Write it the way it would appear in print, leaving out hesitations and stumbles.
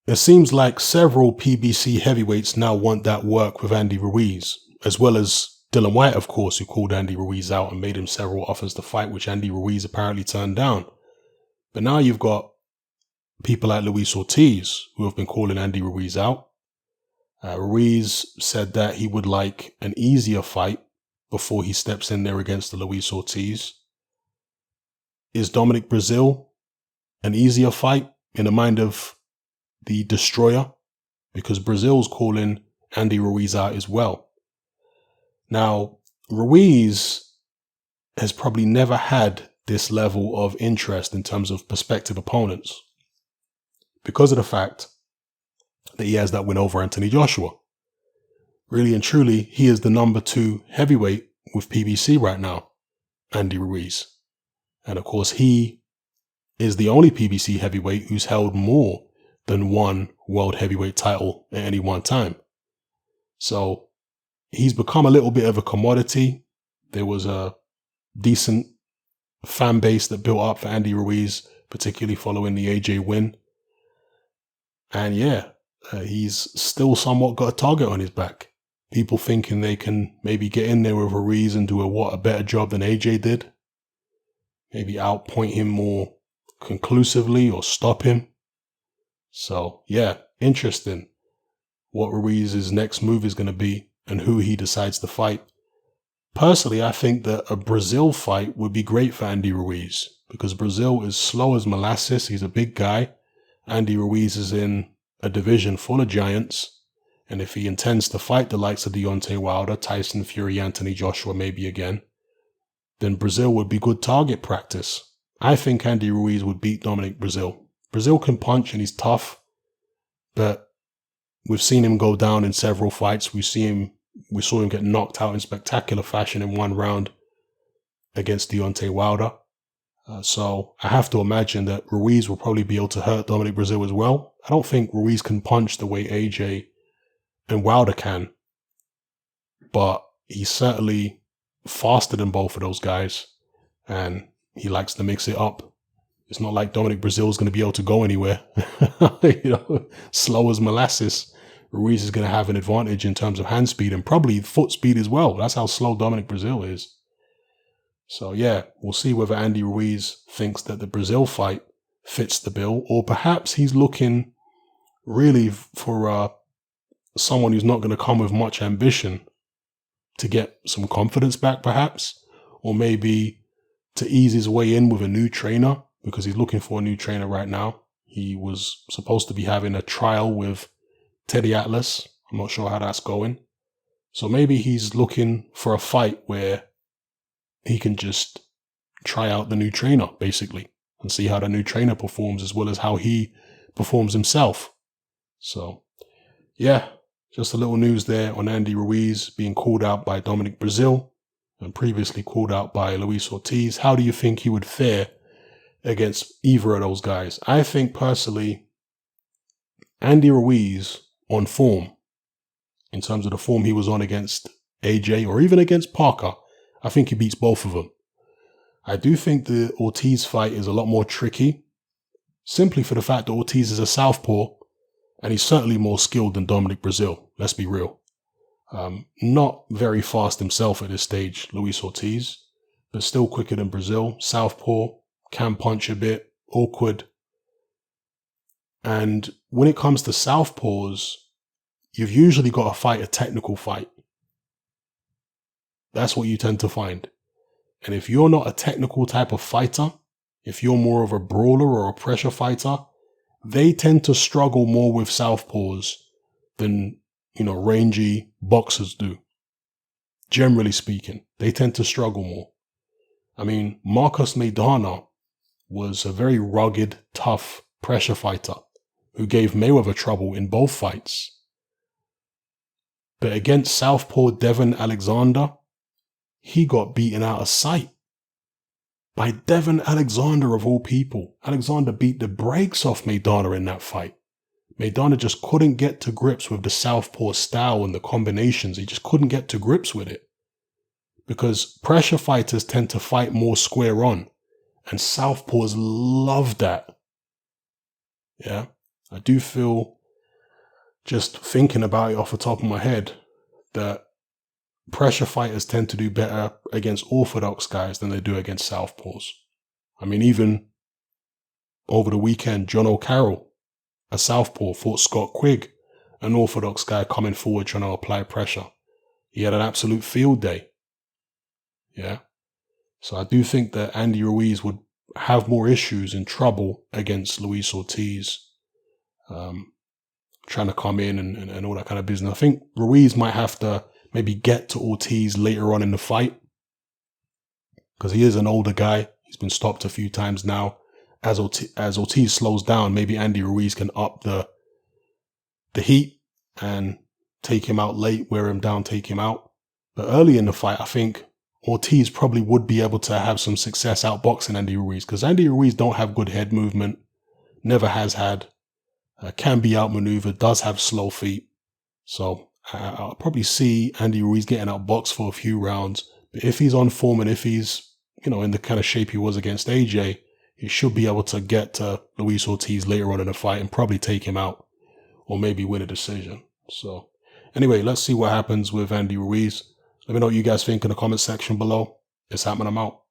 it seems like several PBC heavyweights now want that work with Andy Ruiz, as well as Dylan White, of course, who called Andy Ruiz out and made him several offers to fight, which Andy Ruiz apparently turned down. But now you've got people like Luis Ortiz who have been calling Andy Ruiz out. Ruiz said that he would like an easier fight before he steps in there against the Luis Ortiz. Is Dominic Breazeale an easier fight in the mind of the Destroyer? Because Breazeale's calling Andy Ruiz out as well. Now, Ruiz has probably never had this level of interest in terms of prospective opponents because of the fact that he has that win over Anthony Joshua. Really and truly, he is the number 2 heavyweight with PBC right now, Andy Ruiz. And of course, he is the only PBC heavyweight who's held more than one world heavyweight title at any one time. So he's become a little bit of a commodity. There was a decent fan base that built up for Andy Ruiz, particularly following the AJ win. And yeah, he's still somewhat got a target on his back. People thinking they can maybe get in there with Ruiz and do a better job than AJ did. Maybe outpoint him more conclusively or stop him. So yeah, interesting what Ruiz's next move is going to be and who he decides to fight. Personally, I think that a Breazeale fight would be great for Andy Ruiz because Breazeale is slow as molasses. He's a big guy. Andy Ruiz is in a division full of giants. And if he intends to fight the likes of Deontay Wilder, Tyson Fury, Anthony Joshua maybe again, then Breazeale would be good target practice. I think Andy Ruiz would beat Dominic Breazeale. Breazeale can punch and he's tough, but we've seen him go down in several fights. We saw him get knocked out in spectacular fashion in one round against Deontay Wilder. So I have to imagine that Ruiz will probably be able to hurt Dominic Breazeale as well. I don't think Ruiz can punch the way AJ and Wilder can, but he's certainly faster than both of those guys, and he likes to mix it up. It's not like Dominic Breazeale is going to be able to go anywhere. Slow as molasses. Ruiz is going to have an advantage in terms of hand speed and probably foot speed as well. That's how slow Dominic Breazeale is. So yeah, we'll see whether Andy Ruiz thinks that the Breazeale fight fits the bill, or perhaps he's looking really for someone who's not going to come with much ambition to get some confidence back, perhaps, or maybe to ease his way in with a new trainer, because he's looking for a new trainer right now. He was supposed to be having a trial with Teddy Atlas. I'm not sure how that's going. So maybe he's looking for a fight where he can just try out the new trainer, basically, and see how the new trainer performs as well as how he performs himself. So, yeah, just a little news there on Andy Ruiz being called out by Dominic Breazeale and previously called out by Luis Ortiz. How do you think he would fare against either of those guys? I think personally, Andy Ruiz on form, in terms of the form he was on against AJ or even against Parker, I think he beats both of them. I do think the Ortiz fight is a lot more tricky, simply for the fact that Ortiz is a southpaw and he's certainly more skilled than Dominic Breazeale. Let's be real. Not very fast himself at this stage, Luis Ortiz, but still quicker than Breazeale. Southpaw, can punch a bit, awkward. And when it comes to southpaws, you've usually got to fight a technical fight. That's what you tend to find. And if you're not a technical type of fighter, if you're more of a brawler or a pressure fighter, they tend to struggle more with southpaws than, rangy boxers do. Generally speaking, they tend to struggle more. I mean, Marcos Maidana was a very rugged, tough pressure fighter who gave Mayweather trouble in both fights. But against southpaw Devon Alexander, he got beaten out of sight by Devon Alexander of all people. Alexander beat the brakes off Maidana in that fight. Maidana just couldn't get to grips with the southpaw style and the combinations. He just couldn't get to grips with it. Because pressure fighters tend to fight more square on. And southpaws love that. Yeah. I do feel, just thinking about it off the top of my head, that pressure fighters tend to do better against orthodox guys than they do against southpaws. I mean, even over the weekend, John O'Carroll, a southpaw, fought Scott Quigg, an orthodox guy coming forward trying to apply pressure. He had an absolute field day. Yeah. So I do think that Andy Ruiz would have more issues and trouble against Luis Ortiz, trying to come in and all that kind of business. I think Ruiz might have to maybe get to Ortiz later on in the fight, because he is an older guy. He's been stopped a few times now. As Ortiz slows down, maybe Andy Ruiz can up the heat and take him out late, wear him down, take him out. But early in the fight, I think Ortiz probably would be able to have some success outboxing Andy Ruiz, because Andy Ruiz don't have good head movement, never has had, can be outmaneuvered, does have slow feet. So I'll probably see Andy Ruiz getting outboxed for a few rounds. But if he's on form and if he's, in the kind of shape he was against AJ, he should be able to get to Luis Ortiz later on in the fight and probably take him out or maybe win a decision. So anyway, let's see what happens with Andy Ruiz. Let me know what you guys think in the comment section below. It's happening. I'm out.